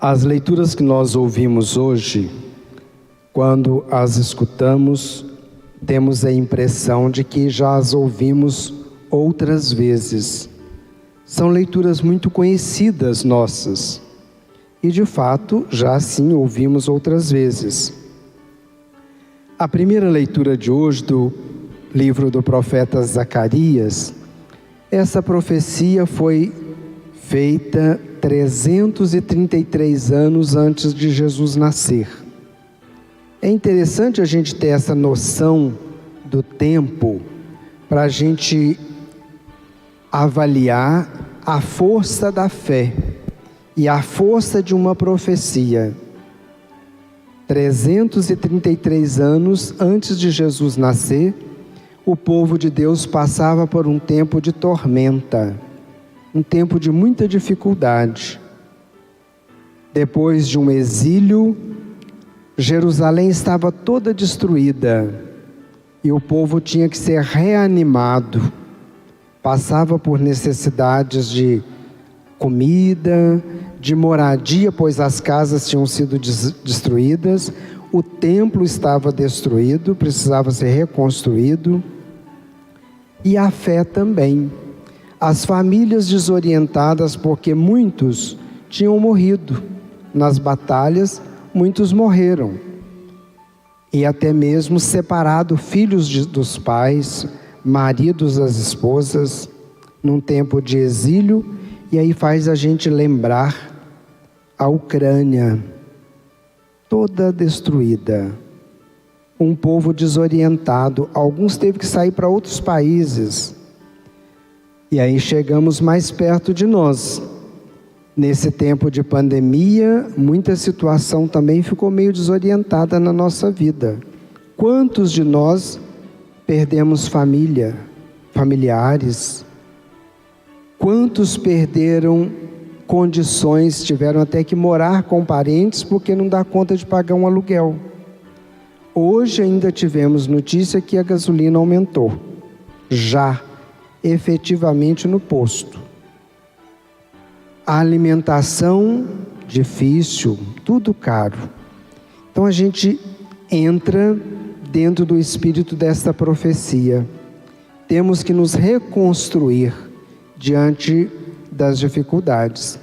As leituras que nós ouvimos hoje, quando as escutamos, temos a impressão de que já as ouvimos outras vezes. São leituras muito conhecidas nossas e, de fato, já sim ouvimos outras vezes. A primeira leitura de hoje do livro do profeta Zacarias, essa profecia foi feita 333 anos antes de Jesus nascer. É interessante a gente ter essa noção do tempo para a gente avaliar a força da fé e a força de uma profecia. 333 anos antes de Jesus nascer, o povo de Deus passava por um tempo de tormenta, um tempo de muita dificuldade. Depois de um exílio, Jerusalém estava toda destruída e o povo tinha que ser reanimado. Passava por necessidades de comida, de moradia, pois as casas tinham sido destruídas, o templo estava destruído, precisava ser reconstruído, e a fé também. As famílias desorientadas, porque muitos tinham morrido nas batalhas, muitos morreram, e até mesmo separado filhos dos pais, maridos das esposas, num tempo de exílio. E aí faz a gente lembrar a Ucrânia, toda destruída, um povo desorientado, alguns teve que sair para outros países. E aí chegamos mais perto de nós. Nesse tempo de pandemia, muita situação também ficou meio desorientada na nossa vida. Quantos de nós perdemos familiares? Quantos perderam condições, tiveram até que morar com parentes porque não dá conta de pagar um aluguel? Hoje ainda tivemos notícia que a gasolina aumentou, já efetivamente no posto. A alimentação difícil, tudo caro. Então a gente entra dentro do espírito desta profecia. Temos que nos reconstruir diante das dificuldades.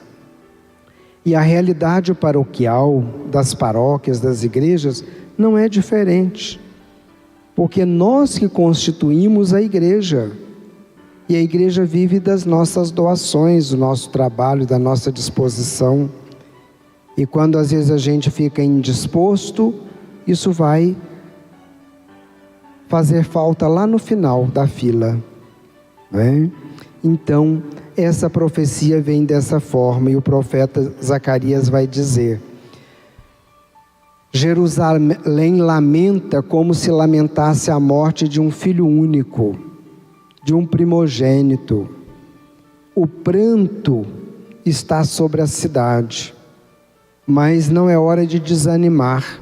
E a realidade paroquial das paróquias, das igrejas, não é diferente. Porque nós que constituímos a igreja. E a igreja vive das nossas doações, do nosso trabalho, da nossa disposição. E quando às vezes a gente fica indisposto, isso vai fazer falta lá no final da fila, não é? Então, essa profecia vem dessa forma, e o profeta Zacarias vai dizer: Jerusalém lamenta como se lamentasse a morte de um filho único, de um primogênito. O pranto está sobre a cidade, mas não é hora de desanimar,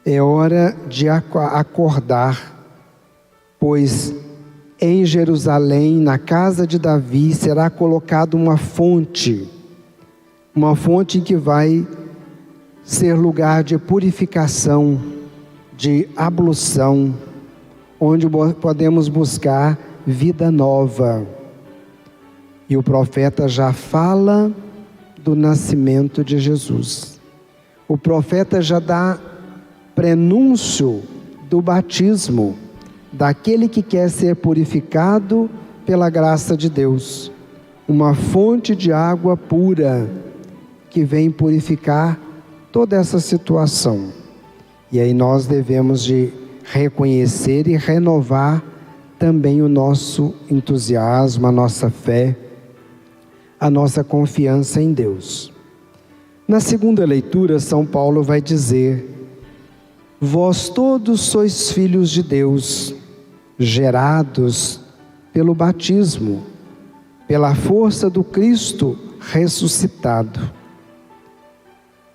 é hora de acordar, pois em Jerusalém, na casa de Davi, será colocada uma fonte que vai ser lugar de purificação, de ablução, onde podemos buscar vida nova. E o profeta já fala do nascimento de Jesus. O profeta já dá prenúncio do batismo, daquele que quer ser purificado pela graça de Deus. Uma fonte de água pura que vem purificar toda essa situação. E aí nós devemos de reconhecer e renovar também o nosso entusiasmo, a nossa fé, a nossa confiança em Deus. Na segunda leitura, São Paulo vai dizer: vós todos sois filhos de Deus, gerados pelo batismo, pela força do Cristo ressuscitado.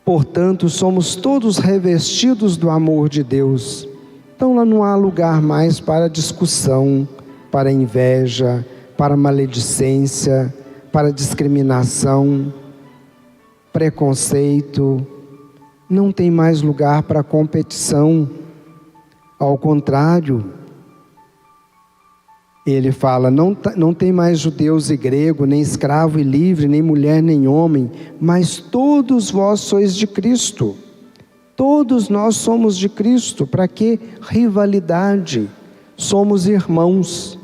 Portanto, somos todos revestidos do amor de Deus. Então lá não há lugar mais para discussão, para inveja, para maledicência, para discriminação. preconceito, não tem mais lugar para competição. Ao contrário, ele fala, não tem mais judeus e grego, nem escravo e livre, nem mulher nem homem, mas todos vós sois de Cristo. Todos nós somos de Cristo. Para que rivalidade? Somos irmãos.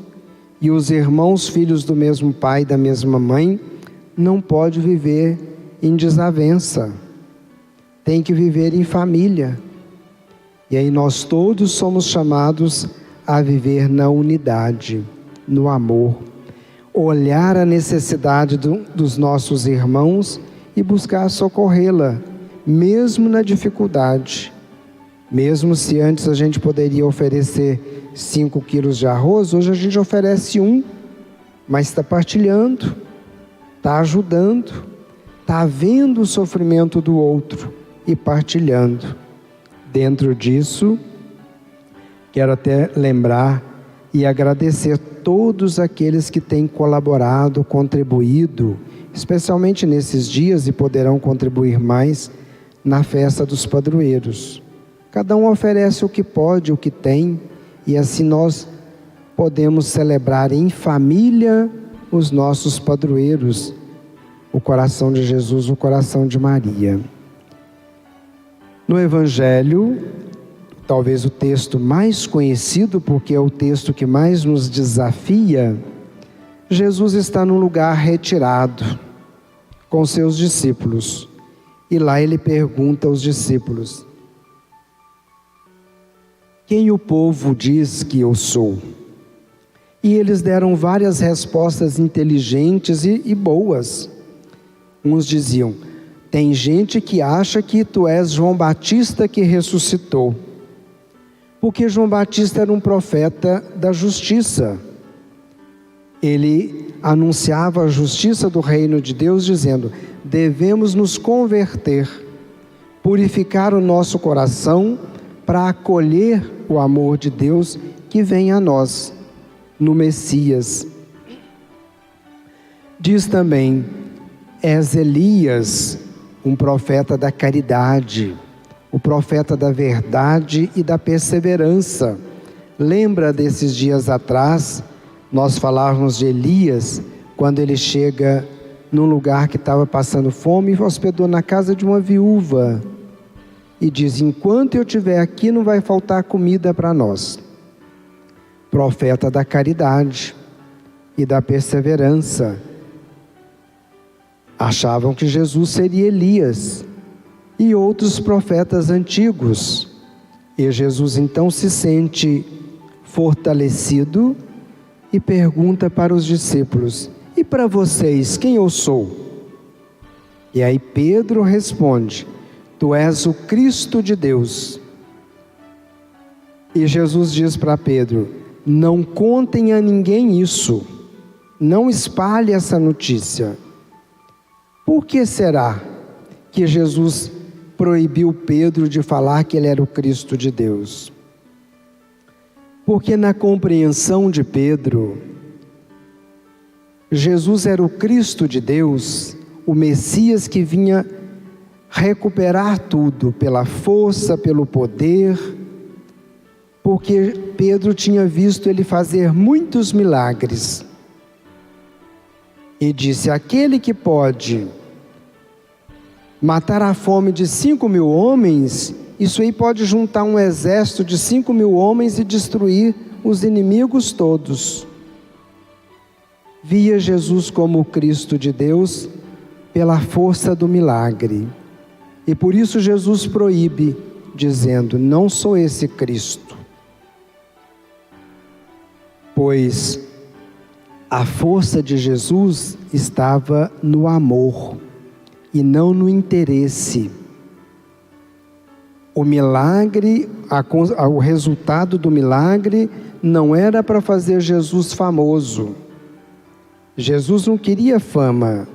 E os irmãos, filhos do mesmo pai e da mesma mãe, não pode viver em desavença. Tem que viver em família. E aí nós todos somos chamados a viver na unidade, no amor. Olhar a necessidade dos nossos irmãos e buscar socorrê-la, mesmo na dificuldade. Mesmo se antes a gente poderia oferecer 5 quilos de arroz, hoje a gente oferece 1, mas está partilhando, está ajudando, está vendo o sofrimento do outro e partilhando. Dentro disso, quero até lembrar e agradecer todos aqueles que têm colaborado, contribuído, especialmente nesses dias e poderão contribuir mais na festa dos padroeiros. Cada um oferece o que pode, o que tem, e assim nós podemos celebrar em família os nossos padroeiros, o coração de Jesus, o coração de Maria. No Evangelho, talvez o texto mais conhecido, porque é o texto que mais nos desafia, Jesus está num lugar retirado com seus discípulos. E lá ele pergunta aos discípulos: quem o povo diz que eu sou? E eles deram várias respostas inteligentes e boas. Uns diziam: tem gente que acha que tu és João Batista que ressuscitou. Porque João Batista era um profeta da justiça. Ele anunciava a justiça do reino de Deus, dizendo: devemos nos converter, purificar o nosso coração para acolher o amor de Deus que vem a nós, no Messias. Diz também: és Elias, um profeta da caridade, o profeta da verdade e da perseverança. Lembra desses dias atrás, nós falávamos de Elias, quando ele chega num lugar que estava passando fome e hospedou na casa de uma viúva. E diz: enquanto eu estiver aqui não vai faltar comida para nós. Profeta da caridade e da perseverança. Achavam que Jesus seria Elias e outros profetas antigos. E Jesus então se sente fortalecido e pergunta para os discípulos: e para vocês, quem eu sou? E aí Pedro responde: tu és o Cristo de Deus. E Jesus diz para Pedro: não contem a ninguém isso, não espalhe essa notícia. Por que será que Jesus proibiu Pedro de falar que ele era o Cristo de Deus? Porque na compreensão de Pedro, Jesus era o Cristo de Deus, o Messias que vinha recuperar tudo pela força, pelo poder, porque Pedro tinha visto ele fazer muitos milagres. E disse: aquele que pode matar a fome de 5.000 homens, isso aí pode juntar um exército de 5.000 homens e destruir os inimigos todos. Via Jesus como o Cristo de Deus pela força do milagre. E por isso Jesus proíbe, dizendo: não sou esse Cristo. Pois a força de Jesus estava no amor e não no interesse. O milagre, o resultado do milagre não era para fazer Jesus famoso. Jesus não queria fama.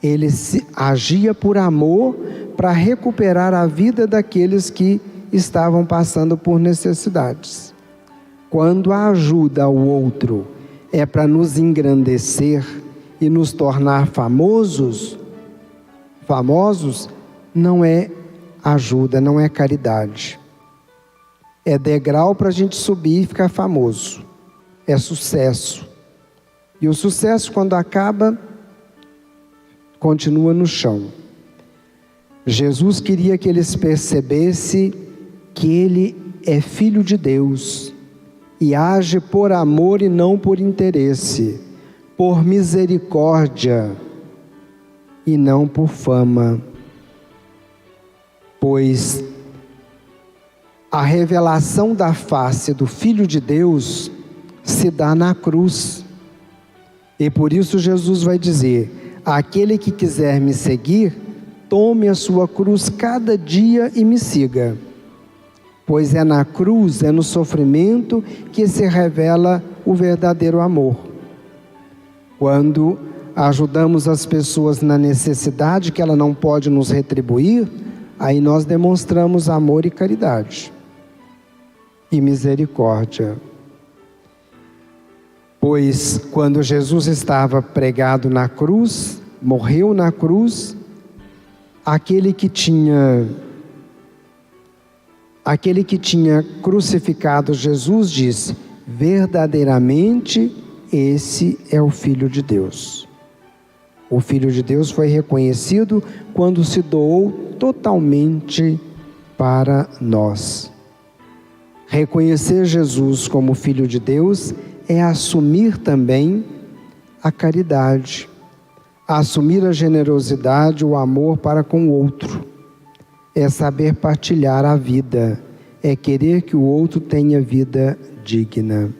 Ele agia por amor para recuperar a vida daqueles que estavam passando por necessidades. Quando a ajuda ao outro é para nos engrandecer e nos tornar famosos, famosos, não é ajuda, não é caridade. É degrau para a gente subir e ficar famoso. É sucesso. E o sucesso, quando acaba, continua no chão. Jesus queria que eles percebessem que Ele é Filho de Deus e age por amor e não por interesse, por misericórdia e não por fama. Pois a revelação da face do Filho de Deus se dá na cruz. E por isso Jesus vai dizer: aquele que quiser me seguir, tome a sua cruz cada dia e me siga. Pois é na cruz, é no sofrimento que se revela o verdadeiro amor. Quando ajudamos as pessoas na necessidade que ela não pode nos retribuir, aí nós demonstramos amor e caridade e misericórdia. Pois quando Jesus estava pregado na cruz, morreu na cruz, aquele que tinha crucificado Jesus disse: verdadeiramente esse é o Filho de Deus. O Filho de Deus foi reconhecido quando se doou totalmente para nós. Reconhecer Jesus como Filho de Deus é assumir também a caridade, assumir a generosidade, o amor para com o outro. É saber partilhar a vida, é querer que o outro tenha vida digna.